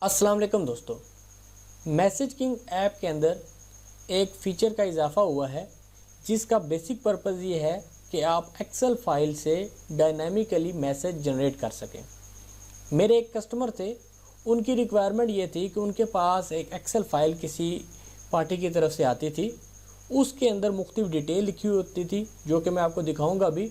अस्सलाम वालेकुम दोस्तों, मैसेज किंग ऐप के अंदर एक फ़ीचर का इजाफ़ा हुआ है जिसका बेसिक पर्पज़ ये है कि आप एक्सेल फाइल से डायनामिकली मैसेज जनरेट कर सकें। मेरे एक कस्टमर थे, उनकी रिक्वायरमेंट ये थी कि उनके पास एक एक्सेल फ़ाइल किसी पार्टी की तरफ से आती थी, उसके अंदर मुख्तलिफ डिटेल लिखी होती थी जो कि मैं आपको दिखाऊंगा अभी।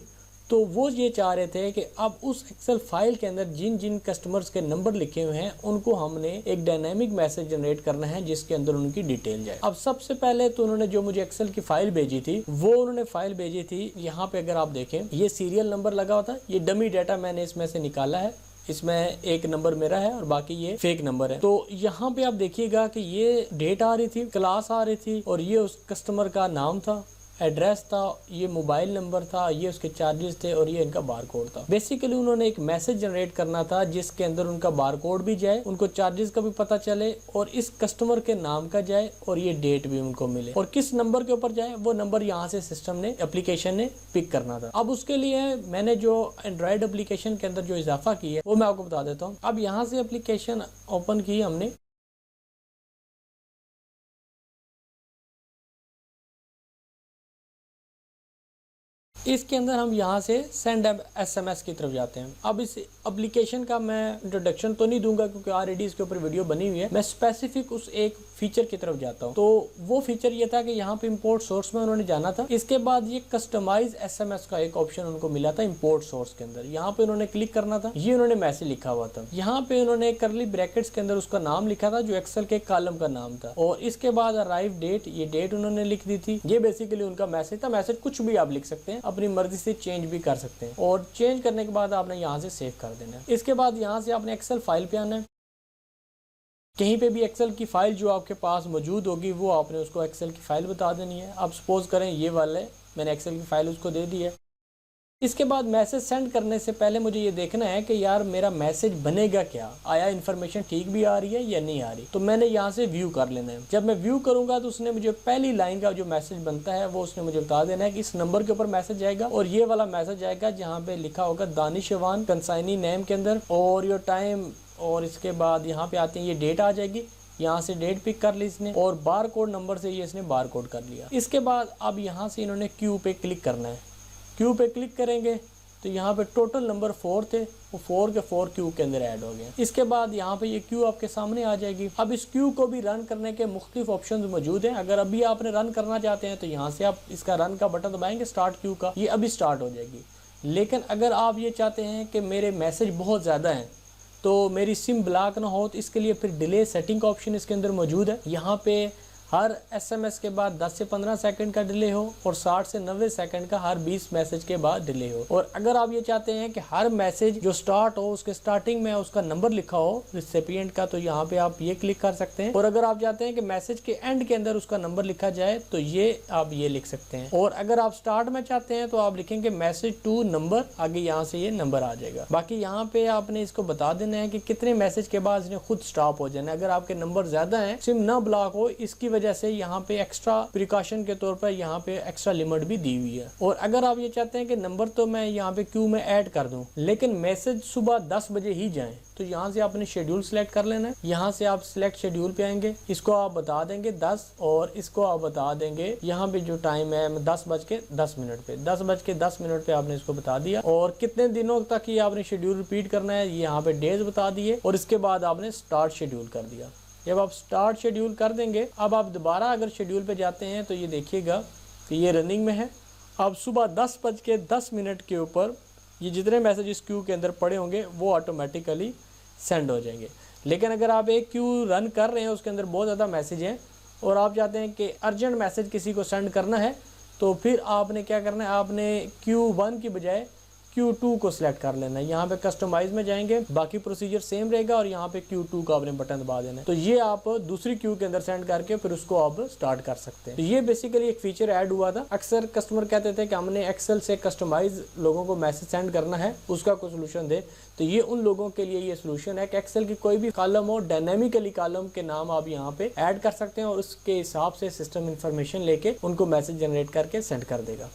तो वो ये चाह रहे थे कि अब उस एक्सेल फाइल के अंदर जिन जिन कस्टमर्स के नंबर लिखे हुए हैं उनको हमने एक डायनामिक मैसेज जनरेट करना है जिसके अंदर उनकी डिटेल जाए। अब सबसे पहले तो उन्होंने जो मुझे एक्सेल की फाइल भेजी थी वो उन्होंने फाइल भेजी थी, यहाँ पे अगर आप देखें ये सीरियल नंबर लगा हुआ था, ये डमी डाटा मैंने इसमें से निकाला है, इसमें एक नंबर मेरा है और बाकी ये फेक नंबर है। तो यहाँ पे आप देखिएगा कि ये डेट आ रही थी, क्लास आ रही थी और ये उस कस्टमर का नाम था, एड्रेस था, ये मोबाइल नंबर था, ये उसके चार्जेस थे और ये इनका बारकोड था। बेसिकली उन्होंने एक मैसेज जनरेट करना था जिसके अंदर उनका बारकोड भी जाए, उनको चार्जेस का भी पता चले और इस कस्टमर के नाम का जाए और ये डेट भी उनको मिले और किस नंबर के ऊपर जाए वो नंबर यहाँ से सिस्टम ने, एप्लीकेशन ने पिक करना था। अब उसके लिए मैंने जो एंड्रॉयड एप्लीकेशन के अंदर जो इजाफा की है वो मैं आपको बता देता हूँ। अब यहाँ से एप्लीकेशन ओपन की हमने, इसके अंदर हम यहाँ से सेंड SMS की तरफ जाते हैं। अब इस एप्लीकेशन का मैं इंट्रोडक्शन तो नहीं दूंगा क्योंकि ऑलरेडी इसके ऊपर वीडियो बनी हुई है, मैं स्पेसिफिक उस एक फीचर की तरफ जाता हूँ। तो वो फीचर ये था कि यहाँ पे इंपोर्ट सोर्स में उन्होंने जाना था। इसके बाद ये कस्टमाइज SMS का एक ऑप्शन उनको मिला था इंपोर्ट सोर्स के अंदर, यहाँ पे उन्होंने क्लिक करना था। ये उन्होंने मैसेज लिखा हुआ था, यहाँ पे उन्होंने करली ब्रैकेट्स के अंदर उसका नाम लिखा था जो एक्सेल के कॉलम का नाम था और इसके बाद अराइव डेट, ये डेट उन्होंने लिख दी थी। ये बेसिकली उनका मैसेज था। मैसेज कुछ भी आप लिख सकते हैं, अपनी मर्जी से चेंज भी कर सकते हैं और चेंज करने के बाद आपने यहाँ से सेव कर देना है। इसके बाद यहाँ से आपने एक्सेल फाइल पे आना है। कहीं पे भी एक्सेल की फाइल जो आपके पास मौजूद होगी वो आपने उसको एक्सेल की फाइल बता देनी है। अब सपोज करें ये वाला है, मैंने एक्सेल की फाइल उसको दे दी है। इसके बाद मैसेज सेंड करने से पहले मुझे ये देखना है कि यार मेरा मैसेज बनेगा क्या, आया इन्फॉर्मेशन ठीक भी आ रही है या नहीं आ रही। तो मैंने यहाँ से व्यू कर लेना है। जब मैं व्यू करूंगा तो उसने मुझे पहली लाइन का जो मैसेज बनता है वो उसने मुझे बता देना है कि इस नंबर के ऊपर मैसेज आएगा और ये वाला मैसेज आएगा जहाँ पे लिखा होगा दानिशवान कंसाइनी नेम के अंदर और योर टाइम, और इसके बाद यहाँ पे आते हैं ये डेट आ जाएगी, यहाँ से डेट पिक कर ली इसने और बार कोड नंबर से ये इसने बार कोड कर लिया। इसके बाद अब यहाँ से इन्होंने क्यू पे क्लिक करना है। क्यू पे क्लिक करेंगे तो यहाँ पे टोटल नंबर 4 थे, वो 4 के 4 क्यू के अंदर ऐड हो गए। इसके बाद यहाँ पे ये क्यू आपके सामने आ जाएगी। अब इस क्यू को भी रन करने के मुख्तलिफ ऑप्शन मौजूद हैं। अगर अभी आपने रन करना चाहते हैं तो यहाँ से आप इसका रन का बटन दबाएंगे, स्टार्ट क्यू का, ये अभी स्टार्ट हो जाएगी। लेकिन अगर आप ये चाहते हैं कि मेरे मैसेज बहुत ज़्यादा हैं तो मेरी सिम ब्लॉक ना हो, तो इसके लिए फिर डिले सेटिंग का ऑप्शन इसके अंदर मौजूद है। यहाँ पे हर SMS के बाद 10 से 15 सेकंड का डिले हो और 60 से 90 सेकंड का हर 20 मैसेज के बाद डिले हो। और अगर आप ये चाहते हैं कि हर मैसेज जो स्टार्ट हो उसके स्टार्टिंग में उसका नंबर लिखा हो रिसिपिएंट का, तो यहाँ पे आप ये क्लिक कर सकते हैं। और अगर आप चाहते हैं कि मैसेज के एंड के अंदर उसका नंबर लिखा जाए तो ये आप ये लिख सकते हैं। और अगर आप स्टार्ट में चाहते हैं तो आप लिखेंगे मैसेज टू नंबर, आगे यहाँ से ये नंबर आ जाएगा। बाकी यहाँ पे आपने इसको बता देना है कि कितने मैसेज के बाद इसने खुद स्टॉप हो जाना है। अगर आपके नंबर ज्यादा है, सिम ना ब्लॉक हो, इसकी वजह से यहाँ पे एक्स्ट्रा प्रिकॉशन के तौर पर यहाँ पे एक्स्ट्रा लिमिट भी दी हुई है। और अगर आप ये चाहते हैं कि नंबर तो मैं यहाँ पे क्यू में ऐड कर दूं लेकिन मैसेज सुबह 10 बजे ही जाएं, तो यहाँ से आपने शेड्यूल सेलेक्ट कर लेना है। यहाँ से आप सिलेक्ट शेड्यूल पे आएंगे, इसको आप बता देंगे 10 और इसको आप बता देंगे यहाँ पे जो टाइम है 10:10 पे, 10:10 पे आपने इसको बता दिया। और कितने दिनों तक ये आपने शेड्यूल रिपीट करना है यहाँ पे डेज बता दिए और इसके बाद आपने स्टार्ट शेड्यूल कर दिया। जब आप स्टार्ट शेड्यूल कर देंगे, अब आप दोबारा अगर शेड्यूल पे जाते हैं तो ये देखिएगा कि ये रनिंग में है। अब सुबह 10:10 के ऊपर ये जितने मैसेज इस क्यू के अंदर पड़े होंगे वो ऑटोमेटिकली सेंड हो जाएंगे। लेकिन अगर आप एक क्यू रन कर रहे हैं उसके अंदर बहुत ज़्यादा मैसेज हैं और आप चाहते हैं कि अर्जेंट मैसेज किसी को सेंड करना है, तो फिर आपने क्या करना है, आपने Q1 की बजाय Q2 को सिलेक्ट कर लेना है। यहाँ पे कस्टमाइज में जाएंगे, बाकी प्रोसीजर सेम रहेगा और यहाँ पे Q2 का आपने बटन दबा देना है। तो ये आप दूसरी क्यू के अंदर सेंड करके फिर उसको आप स्टार्ट कर सकते हैं। तो ये बेसिकली एक फीचर ऐड हुआ था। अक्सर कस्टमर कहते थे कि हमने एक्सेल से कस्टमाइज लोगों को मैसेज सेंड करना है, उसका कोई सोल्यूशन दे। तो ये उन लोगों के लिए ये सोल्यूशन है कि एक्सेल की कोई भी कॉलम हो, डायनेमिकली कॉलम के नाम आप यहाँ पे ऐड कर सकते हैं और उसके हिसाब से सिस्टम इंफॉर्मेशन लेके उनको मैसेज जनरेट करके सेंड कर देगा।